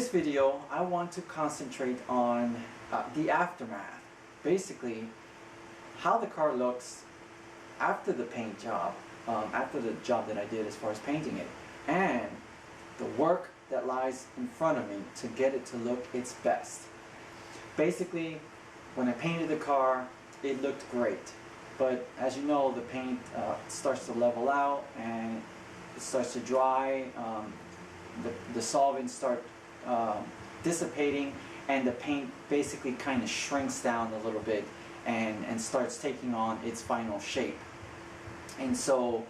this video, I want to concentrate on the aftermath. Basically, how the car looks after the paint job, after the job that I did as far as painting it, and the work that lies in front of me to get it to look its best. Basically, when I painted the car, it looked great. But as you know, the paint starts to level out and it starts to dry. The solvents start dissipating, and the paint basically kind of shrinks down a little bit and starts taking on its final shape. And so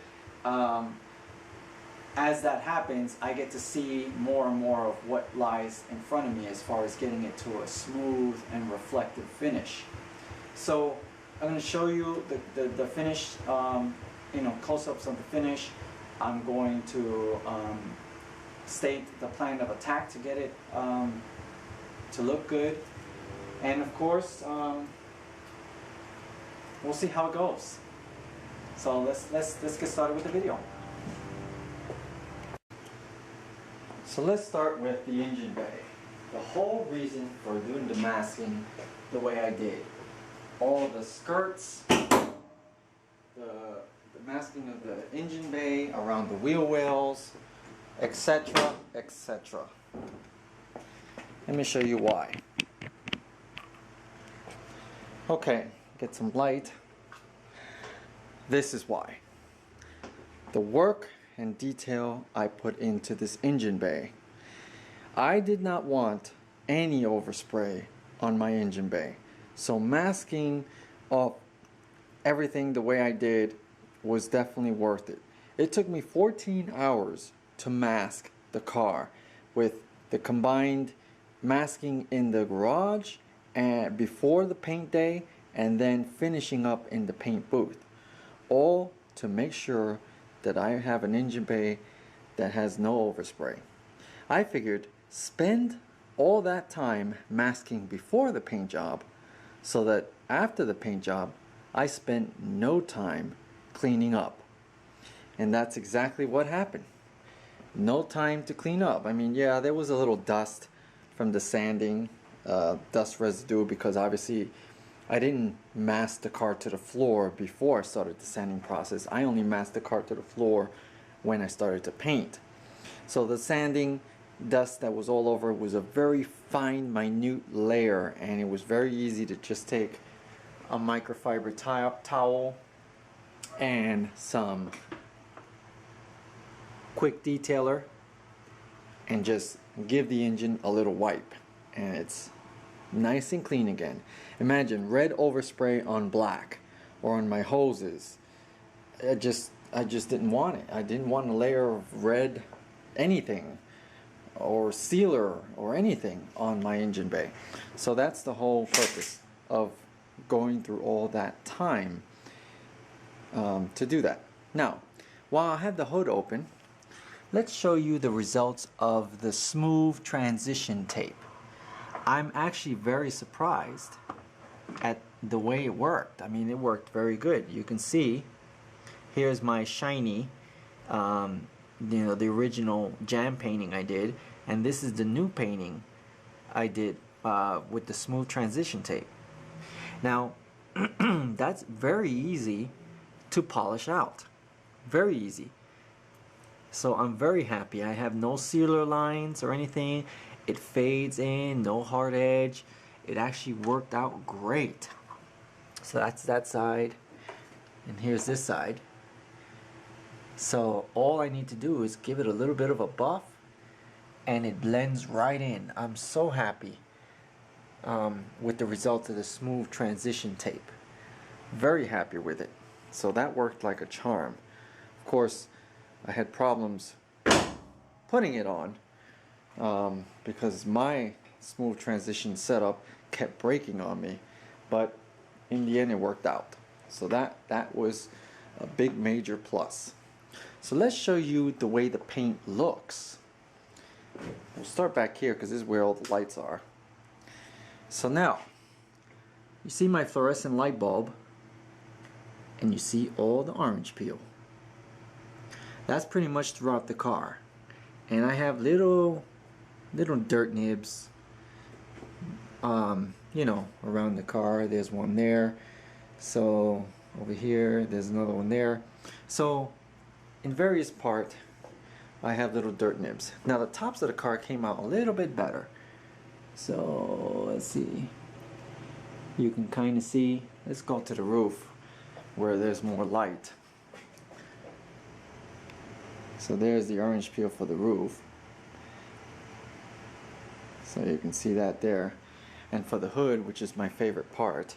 as that happens, I get to see more and more of what lies in front of me as far as getting it to a smooth and reflective finish. So I'm going to show you the finish, close-ups of the finish. I'm going to state the plan of attack to get it to look good, and of course we'll see how it goes. So let's get started with the video. So let's start with the engine bay. The whole reason for doing the masking the way I did, all the skirts, the masking of the engine bay around the wheel wells, etc., etc. Let me show you why. Okay, get some light. This is why. The work and detail I put into this engine bay. I did not want any overspray on my engine bay. So masking of everything the way I did was definitely worth it. It took me 14 hours to mask the car with the combined masking in the garage and before the paint day, and then finishing up in the paint booth, all to make sure that I have an engine bay that has no overspray. I figured spend all that time masking before the paint job so that after the paint job I spent no time cleaning up. And that's exactly what happened. No time to clean up. I mean, yeah, there was a little dust from the sanding, dust residue, because obviously I didn't mask the car to the floor before I started the sanding process. I only masked the car to the floor when I started to paint. So the sanding dust that was all over was a very fine, minute layer, and it was very easy to just take a microfiber towel and some quick detailer and just give the engine a little wipe, and it's nice and clean again. Imagine red overspray on black or on my hoses. I just didn't want it. I didn't want a layer of red anything or sealer or anything on my engine bay. So that's the whole purpose of going through all that time to do that. Now, while I have the hood open, let's show you the results of the smooth transition tape. I'm actually very surprised at the way it worked. I mean, it worked very good. You can see, here's my shiny, the original jam painting I did, and this is the new painting I did with the smooth transition tape. Now, that's very easy to polish out. Very easy. So I'm very happy. I have no sealer lines or anything. It fades in, no hard edge. It actually worked out great. So that's that side, and here's this side. So all I need to do is give it a little bit of a buff and it blends right in. I'm so happy with the results of the smooth transition tape. Very happy with it. So that worked like a charm. Of course, I had problems putting it on because my smooth transition setup kept breaking on me, but in the end it worked out. So that was a big major plus. So let's show you the way the paint looks. We'll start back here because this is where all the lights are. So now you see my fluorescent light bulb and you see all the orange peel. That's pretty much throughout the car. And I have little little dirt nibs, you know, around the car. There's one there. So over here, there's another one there. So in various parts, I have little dirt nibs. Now the tops of the car came out a little bit better. So let's see. You can kind of see. Let's go to the roof where there's more light. So there's the orange peel for the roof. So you can see that there. And for the hood, which is my favorite part,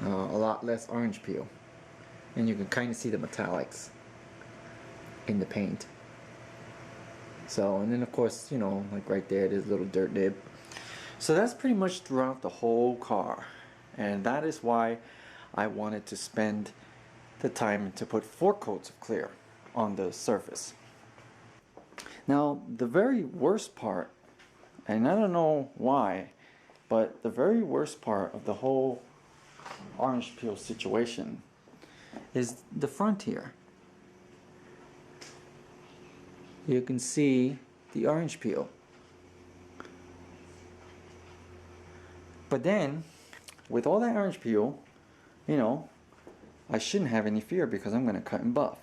a lot less orange peel. And you can kind of see the metallics in the paint. So, and then of course, you know, like right there, there's a little dirt nib. So that's pretty much throughout the whole car. And that is why I wanted to spend the time to put 4 coats of clear on the surface. Now, the very worst part, and I don't know why, but the very worst part of the whole orange peel situation is the front here. You can see the orange peel. But then, with all that orange peel, you know, I shouldn't have any fear because I'm going to cut and buff.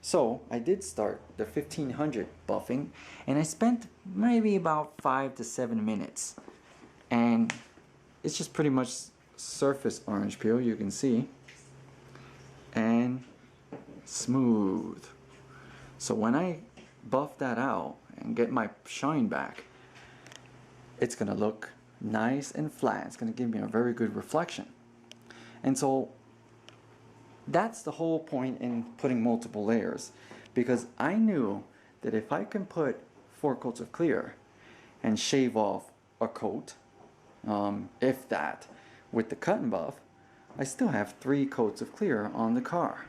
So I did start the 1500 buffing, and I spent maybe about 5 to 7 minutes. And it's just pretty much surface orange peel, you can see, and smooth. So when I buff that out and get my shine back, it's gonna look nice and flat. It's gonna give me a very good reflection. And so that's the whole point in putting multiple layers, because I knew that if I can put 4 coats of clear and shave off a coat, if that, with the cut and buff, I still have 3 coats of clear on the car.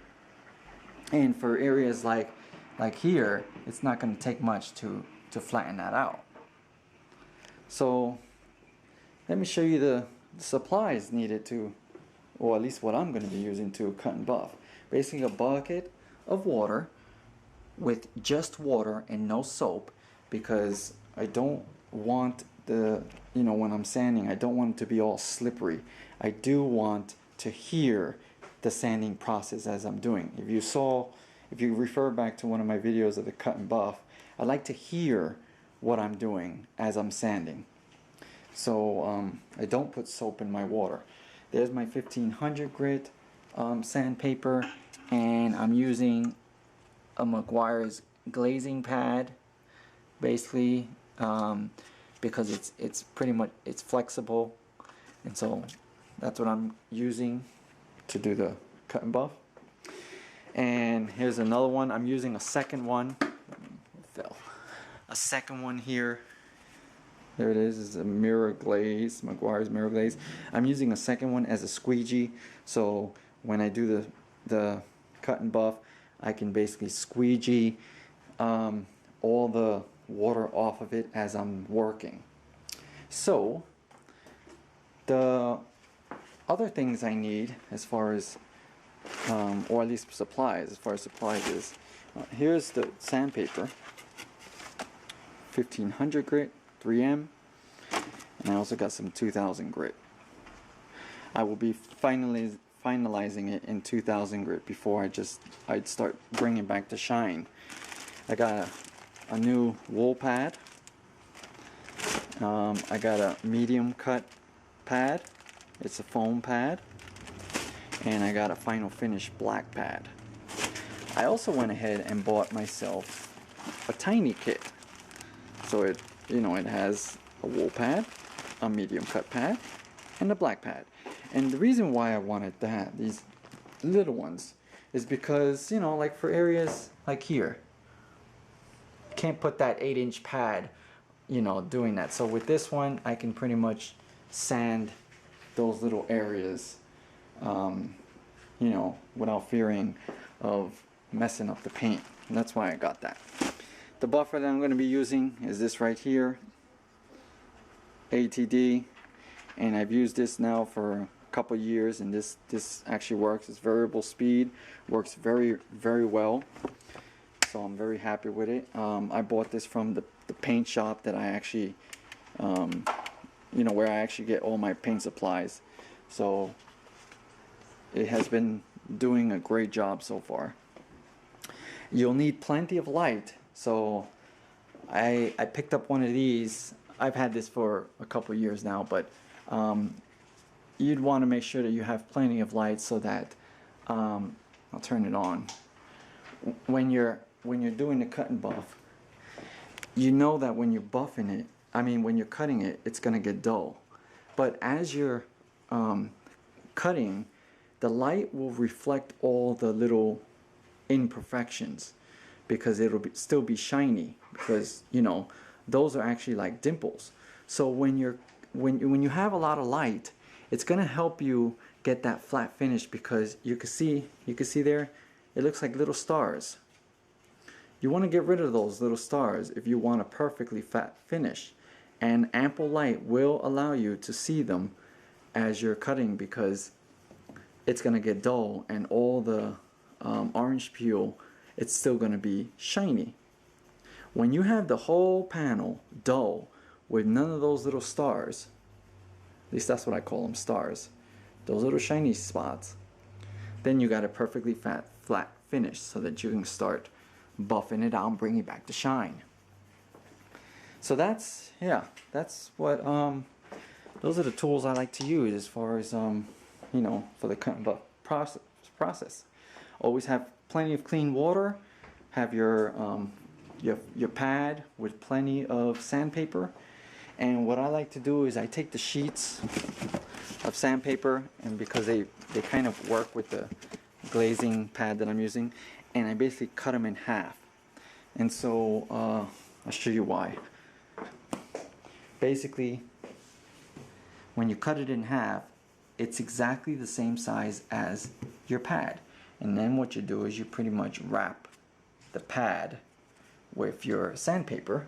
And for areas like here, it's not going to take much to flatten that out. So let me show you the supplies needed to, or at least what I'm going to be using to cut and buff. Basically a bucket of water with just water and no soap, because I don't want the, you know, when I'm sanding, I don't want it to be all slippery. I do want to hear the sanding process as I'm doing. If you refer back to one of my videos of the cut and buff, I like to hear what I'm doing as I'm sanding. So I don't put soap in my water. There's my 1500 grit sandpaper, and I'm using a McGuire's glazing pad, basically, because it's pretty much, it's flexible, and so that's what I'm using to do the cut and buff. And here's another one. I'm using a second one. A second one here. There it is. It's a mirror glaze, McGuire's mirror glaze. I'm using a second one as a squeegee, so when I do the cut and buff, I can basically squeegee all the water off of it as I'm working. So the other things I need as far as or at least supplies, as far as supplies is, here's the sandpaper, 1500 grit, 3M, and I also got some 2000 grit. I will be finalizing it in 2000 grit before I'd start bringing back the shine. I got a new wool pad. I got a medium cut pad. It's a foam pad. And I got a final finish black pad. I also went ahead and bought myself a tiny kit. So it has a wool pad, a medium cut pad, and a black pad. And the reason why I wanted these little ones, is because, like for areas like here, can't put that 8-inch pad, doing that. So with this one, I can pretty much sand those little areas, without fearing of messing up the paint. And that's why I got that. The buffer that I'm going to be using is this right here, ATD, and I've used this now for a couple years, and this actually works. It's variable speed, works very, very well. so I'm very happy with it. I bought this from the paint shop that I actually, you know, where I actually get all my paint supplies. So it has been doing a great job so far. You'll need plenty of light, so I picked up one of these. I've had this for a couple years now, but you'd want to make sure that you have plenty of light so that I'll turn it on. When you're doing the cut and buff, you know that when you're buffing it, when you're cutting it, it's gonna get dull. But as you're cutting, the light will reflect all the little imperfections because it'll still be shiny, because you know those are actually like dimples. So when you have a lot of light, it's gonna help you get that flat finish, because you can see there, it looks like little stars. You want to get rid of those little stars if you want a perfectly flat finish, and ample light will allow you to see them as you're cutting, because it's going to get dull and all the orange peel, it's still going to be shiny. When you have the whole panel dull with none of those little stars, at least that's what I call them, stars, those little shiny spots, then you got a perfectly flat finish so that you can start buffing it out and bring it back to shine. So that's what those are the tools I like to use as far as you know, for the cut and buff process. Always have plenty of clean water. Have your pad with plenty of sandpaper. And what I like to do is I take the sheets of sandpaper, and because they kind of work with the glazing pad that I'm using, and I basically cut them in half. And so I'll show you why. Basically, when you cut it in half, it's exactly the same size as your pad. And then what you do is you pretty much wrap the pad with your sandpaper,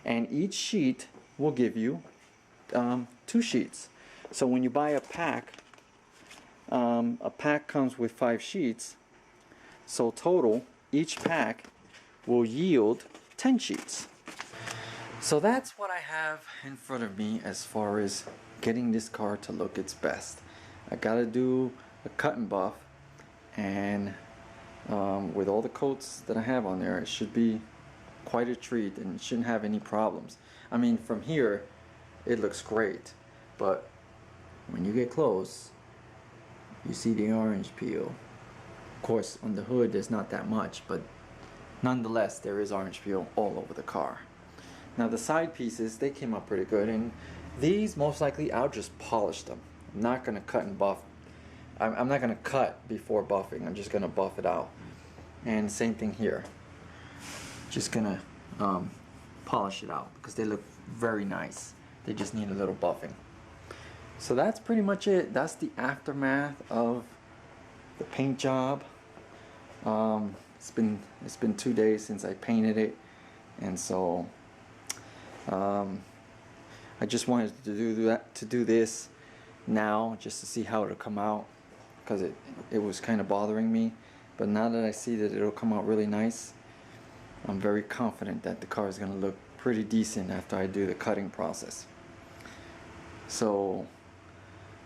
and each sheet will give you 2 sheets. So when you buy a pack comes with 5 sheets. So total, each pack will yield 10 sheets. So that's what I have in front of me as far as getting this car to look its best. I gotta do a cut and buff, and with all the coats that I have on there, it should be quite a treat and it shouldn't have any problems. I mean, from here it looks great, but when you get close, you see the orange peel. Of course, on the hood there's not that much, but nonetheless there is orange peel all over the car. Now the side pieces, they came out pretty good, and these most likely I'll just polish them. I'm not going to cut and buff. I'm not going to cut before buffing. I'm just going to buff it out. And same thing here. Just going to polish it out because they look very nice. They just need a little buffing. So that's pretty much it. That's the aftermath of the paint job. It's been 2 days since I painted it, and so I just wanted to do this now just to see how it'll come out, because it was kind of bothering me. But now that I see that it'll come out really nice, I'm very confident that the car is going to look pretty decent after I do the cutting process. So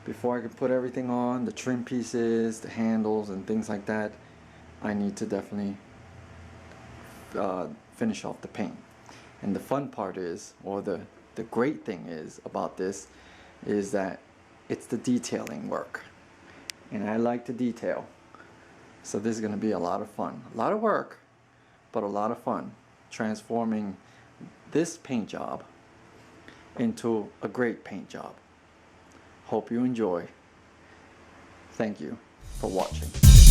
before I can put everything on, the trim pieces, the handles and things like that, I need to definitely finish off the paint. And the fun part is, or the great thing is about this, is that it's the detailing work. And I like to detail. So this is going to be a lot of fun. A lot of work, but a lot of fun. Transforming this paint job into a great paint job. Hope you enjoy. Thank you for watching.